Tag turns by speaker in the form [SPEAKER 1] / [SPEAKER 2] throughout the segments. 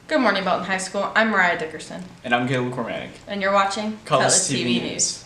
[SPEAKER 1] Good morning, Belton High School. I'm Mariah Dickerson.
[SPEAKER 2] And I'm Caleb Cormatic.
[SPEAKER 1] And you're watching
[SPEAKER 2] Cutlass TV News.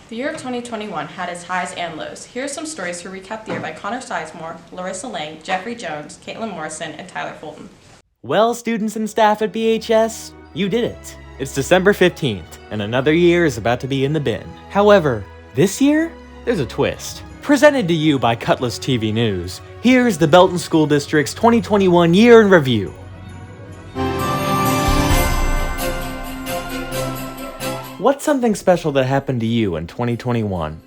[SPEAKER 1] The year of 2021 had its highs and lows. Here are some stories to recap the year by Connor Sizemore, Larissa Lang, Jeffrey Jones, Caitlin Morrison, and Tyler Fulton.
[SPEAKER 3] Well, students and staff at BHS, you did it. It's December 15th, and another year is about to be in the bin. However, this year, there's a twist. Presented to you by Cutlass TV News, here's the Belton School District's 2021 Year in Review. What's something special that happened to you in 2021?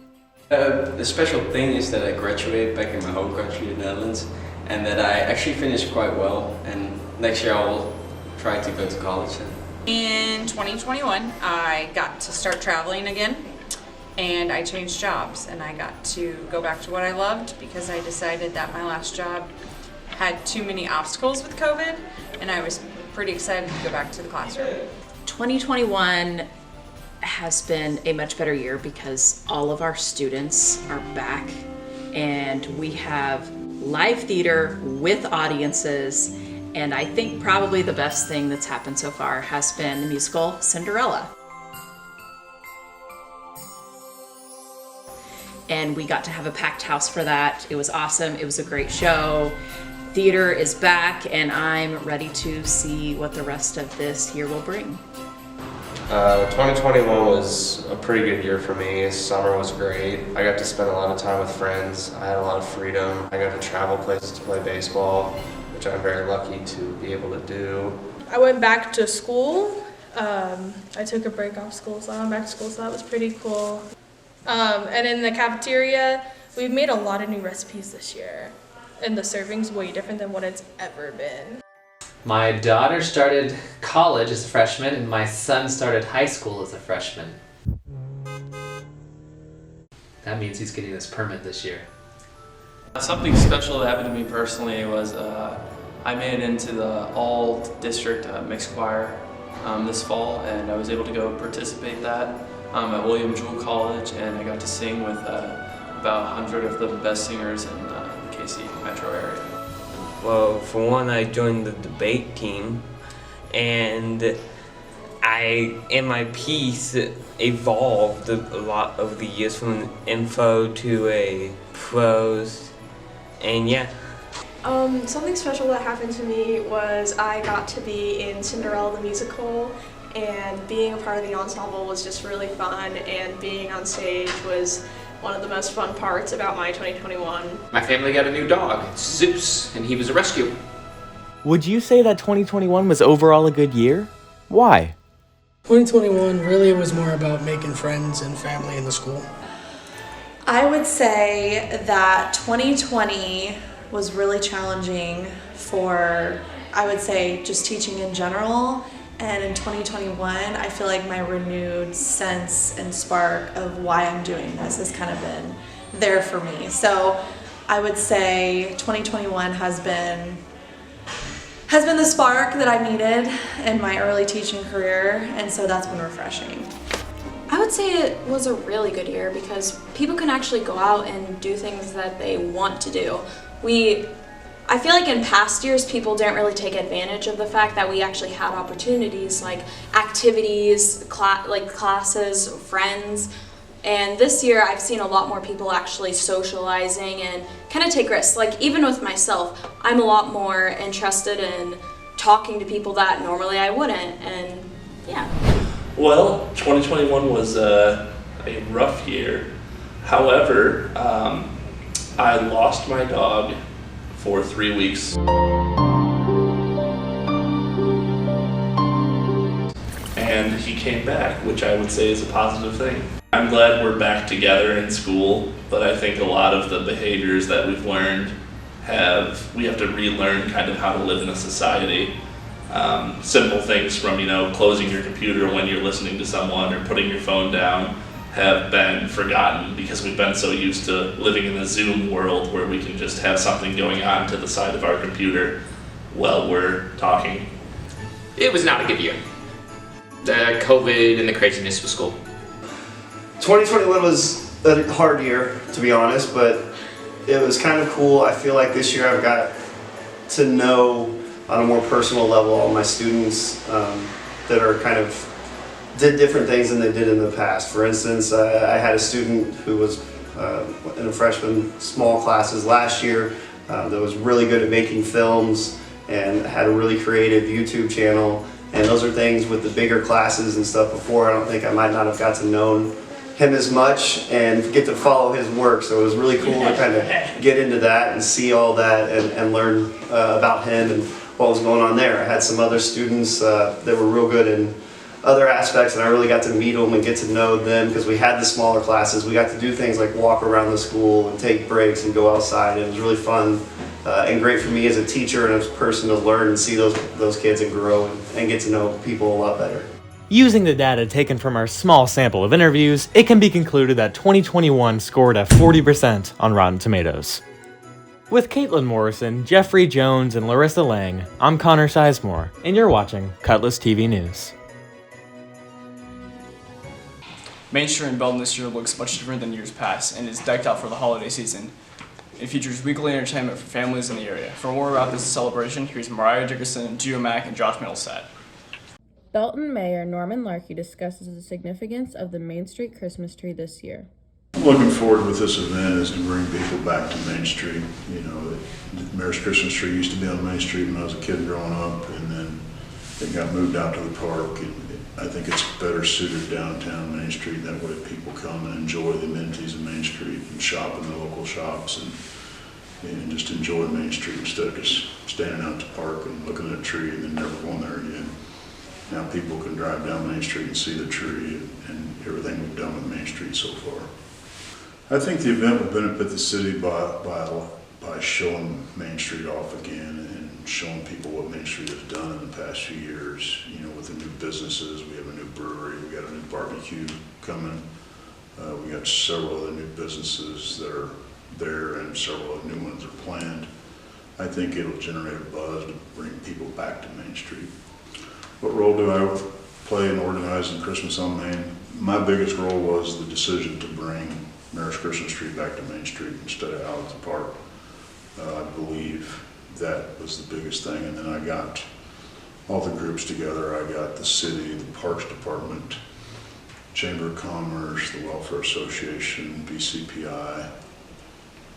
[SPEAKER 4] The special thing is that I graduated back in my home country, the Netherlands, and that I actually finished quite well, and next year I will try to go to college.
[SPEAKER 5] In 2021, I got to start traveling again, and I changed jobs, and I got to go back to what I loved because I decided that my last job had too many obstacles with COVID, and I was pretty excited to go back to the classroom.
[SPEAKER 6] 2021 has been a much better year because all of our students are back and we have live theater with audiences, and I think probably the best thing that's happened so far has been the musical Cinderella. And we got to have a packed house for that. It was awesome. It was a great show. Theater is back and I'm ready to see what the rest of this year will bring.
[SPEAKER 7] 2021 was a pretty good year for me. Summer was great. I got to spend a lot of time with friends. I had a lot of freedom. I got to travel places to play baseball, which I'm very lucky to be able to do.
[SPEAKER 8] I went back to school. I took a break off school, so I went back to school, so that was pretty cool. And in the cafeteria, we've made a lot of new recipes this year, and the serving's way different than what it's ever been.
[SPEAKER 9] My daughter started college as a freshman, and my son started high school as a freshman. That means he's getting his permit this year.
[SPEAKER 2] Something special that happened to me personally was I made it into the all-district mixed choir this fall, and I was able to go participate that at William Jewell College, and I got to sing with about 100 of the best singers in the KC metro area.
[SPEAKER 10] Well, for one, I joined the debate team, and in my piece, evolved a lot over the years from an info to a prose, and yeah.
[SPEAKER 11] Something special that happened to me was I got to be in Cinderella the musical, and being a part of the ensemble was just really fun, and being on stage was one of the most fun parts about my 2021.
[SPEAKER 12] My family got a new dog, Zeus, and he was a rescue.
[SPEAKER 3] Would you say that 2021 was overall a good year? Why?
[SPEAKER 13] 2021 really was more about making friends and family in the school.
[SPEAKER 14] I would say that 2020 was really challenging for, I would say, just teaching in general. And in 2021, I feel like my renewed sense and spark of why I'm doing this has kind of been there for me. So I would say 2021 has been the spark that I needed in my early teaching career, and so that's been refreshing.
[SPEAKER 15] I would say it was a really good year because people can actually go out and do things that they want to do. I feel like in past years, people didn't really take advantage of the fact that we actually had opportunities like activities, classes, friends. And this year, I've seen a lot more people actually socializing and kind of take risks. Like even with myself, I'm a lot more interested in talking to people that normally I wouldn't, and yeah.
[SPEAKER 16] Well, 2021 was a rough year. However, I lost my dog for 3 weeks. And he came back, which I would say is a positive thing. I'm glad we're back together in school, but I think a lot of the behaviors that we've learned we have to relearn kind of how to live in a society. Simple things from, closing your computer when you're listening to someone or putting your phone down have been forgotten because we've been so used to living in the Zoom world where we can just have something going on to the side of our computer while we're talking.
[SPEAKER 12] It was not a good year. The COVID and the craziness with school.
[SPEAKER 17] 2021 was a hard year, to be honest, but it was kind of cool. I feel like this year I've got to know on a more personal level all my students that are kind of did different things than they did in the past. For instance, I had a student who was in a freshman small classes last year that was really good at making films and had a really creative YouTube channel. And those are things with the bigger classes and stuff before. I don't think I might not have got to know him as much and get to follow his work. So it was really cool to kind of get into that and see all that and learn about him and what was going on there. I had some other students that were real good in other aspects, and I really got to meet them and get to know them because we had the smaller classes. We got to do things like walk around the school and take breaks and go outside. It was really fun and great for me as a teacher and as a person to learn and see those kids and grow and get to know people a lot better.
[SPEAKER 3] Using the data taken from our small sample of interviews, it can be concluded that 2021 scored a 40% on Rotten Tomatoes. With Caitlin Morrison, Jeffrey Jones, and Larissa Lang, I'm Connor Sizemore, and you're watching Cutlass TV News.
[SPEAKER 18] Main Street in Belton this year looks much different than years past and is decked out for the holiday season. It features weekly entertainment for families in the area. For more about this celebration, here's Mariah Dickerson, Gio Mack, and Josh Middlestat.
[SPEAKER 1] Belton Mayor Norman Larkey discusses the significance of the Main Street Christmas tree this year.
[SPEAKER 19] I'm looking forward with this event is to bring people back to Main Street. The Mayor's Christmas tree used to be on Main Street when I was a kid growing up, and then it got moved out to the park. And I think it's better suited downtown Main Street. That way people come and enjoy the amenities of Main Street and shop in the local shops and just enjoy Main Street instead of just standing out at the park and looking at a tree and then never going there again. Now people can drive down Main Street and see the tree and everything we've done with Main Street so far. I think the event will benefit the city by showing Main Street off again and showing people what Main Street has done in the past few years. With the new businesses, we have a new brewery, we got a new barbecue coming. We got several other new businesses that are there and several other new ones are planned. I think it'll generate a buzz to bring people back to Main Street. What role do I play in organizing Christmas on Main? My biggest role was the decision to bring Mayor's Christmas tree back to Main Street instead of out at the park. I believe that was the biggest thing, and then I got all the groups together. I got the city, the Parks Department, Chamber of Commerce, the Welfare Association, BCPI,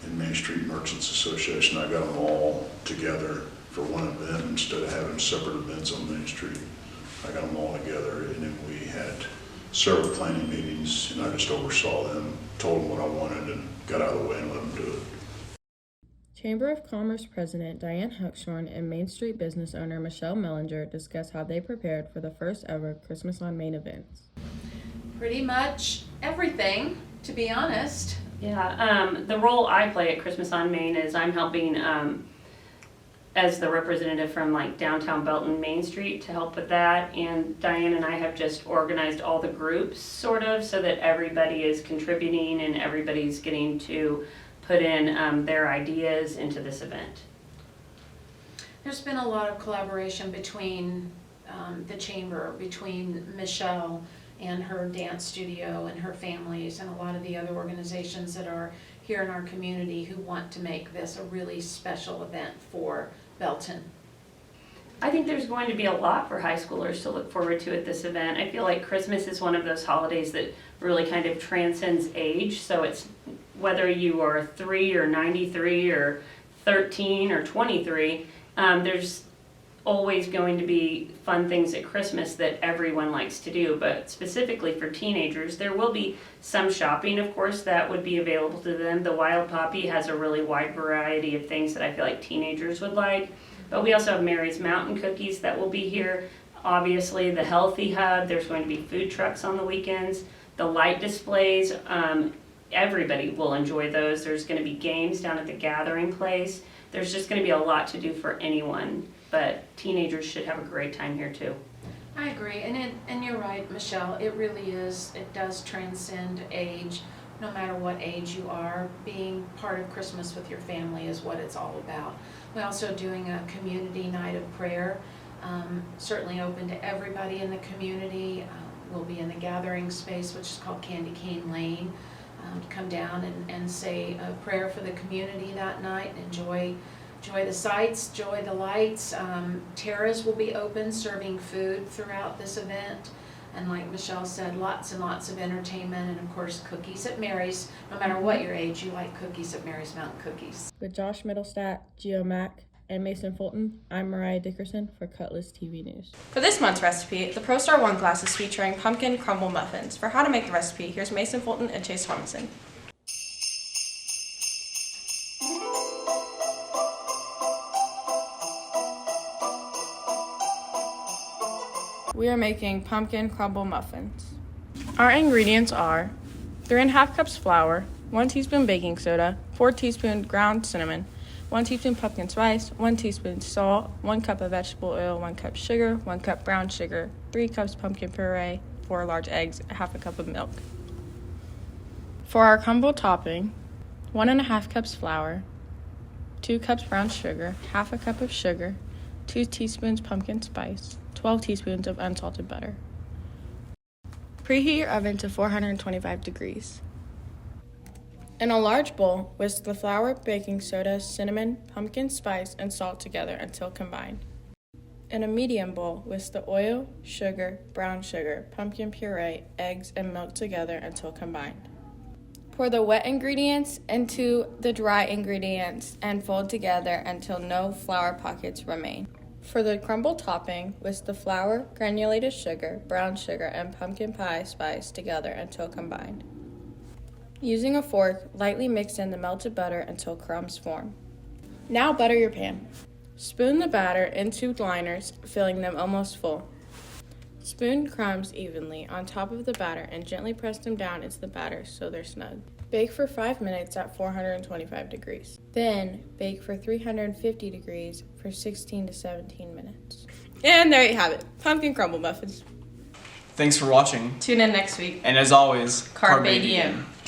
[SPEAKER 19] and Main Street Merchants Association. I got them all together for one event instead of having separate events on Main Street. I got them all together, and then we had several planning meetings, and I just oversaw them, told them what I wanted, and got out of the way and let them do it.
[SPEAKER 1] Chamber of Commerce President Diane Huckshorn and Main Street business owner Michelle Mellinger discuss how they prepared for the first ever Christmas on Main events.
[SPEAKER 20] Pretty much everything, to be honest.
[SPEAKER 21] Yeah, the role I play at Christmas on Main is I'm helping as the representative from downtown Belton, Main Street to help with that. And Diane and I have just organized all the groups sort of so that everybody is contributing and everybody's getting to put in their ideas into this event.
[SPEAKER 20] There's been a lot of collaboration between the chamber, between Michelle and her dance studio and her families and a lot of the other organizations that are here in our community who want to make this a really special event for Belton.
[SPEAKER 21] I think there's going to be a lot for high schoolers to look forward to at this event. I feel like Christmas is one of those holidays that really kind of transcends age. So it's whether you are 3 or 93 or 13 or 23, there's always going to be fun things at Christmas that everyone likes to do. But specifically for teenagers, there will be some shopping, of course, that would be available to them. The Wild Poppy has a really wide variety of things that I feel like teenagers would like. But we also have Mary's Mountain Cookies that will be here. Obviously, the Healthy Hub, there's going to be food trucks on the weekends. The light displays, everybody will enjoy those. There's going to be games down at the Gathering Place. There's just going to be a lot to do for anyone. but teenagers should have a great time here too.
[SPEAKER 20] I agree, and you're right, Michelle. It really is. It does transcend age. No matter what age you are, being part of Christmas with your family is what it's all about. We're also doing a community night of prayer, certainly open to everybody in the community. We'll be in the gathering space, which is called Candy Cane Lane. Come down and say a prayer for the community that night. Enjoy the sights, enjoy the lights. Terrace will be open, serving food throughout this event. And like Michelle said, lots and lots of entertainment, and of course cookies at Mary's. No matter what your age, you like cookies at Mary's Mountain Cookies.
[SPEAKER 1] With Josh Middlestat, Gio Mack, and Mason Fulton, I'm Mariah Dickerson for Cutlass TV News. For this month's recipe, the ProStar 1 class is featuring pumpkin crumble muffins. For how to make the recipe, here's Mason Fulton and Chase Thomason. We are making pumpkin crumble muffins. Our ingredients are 3½ cups flour, 1 teaspoon baking soda, 4 teaspoons ground cinnamon, 1 teaspoon pumpkin spice, 1 teaspoon salt, 1 cup of vegetable oil, 1 cup sugar, 1 cup brown sugar, 3 cups pumpkin puree, 4 large eggs, ½ cup of milk. For our crumble topping, 1½ cups flour, 2 cups brown sugar, ½ cup of sugar, 2 teaspoons pumpkin spice, 12 teaspoons of unsalted butter. Preheat your oven to 425 degrees. In a large bowl, whisk the flour, baking soda, cinnamon, pumpkin spice, and salt together until combined. In a medium bowl, whisk the oil, sugar, brown sugar, pumpkin puree, eggs, and milk together until combined. Pour the wet ingredients into the dry ingredients and fold together until no flour pockets remain. For the crumble topping, whisk the flour, granulated sugar, brown sugar, and pumpkin pie spice together until combined. Using a fork, lightly mix in the melted butter until crumbs form. Now butter your pan. Spoon the batter into liners, filling them almost full. Spoon crumbs evenly on top of the batter and gently press them down into the batter so they're snug. Bake for 5 minutes at 425 degrees. Then bake for 350 degrees for 16 to 17 minutes. And there you have it, pumpkin crumble muffins.
[SPEAKER 18] Thanks for watching.
[SPEAKER 1] Tune in next week.
[SPEAKER 18] And as always,
[SPEAKER 1] Carpe diem.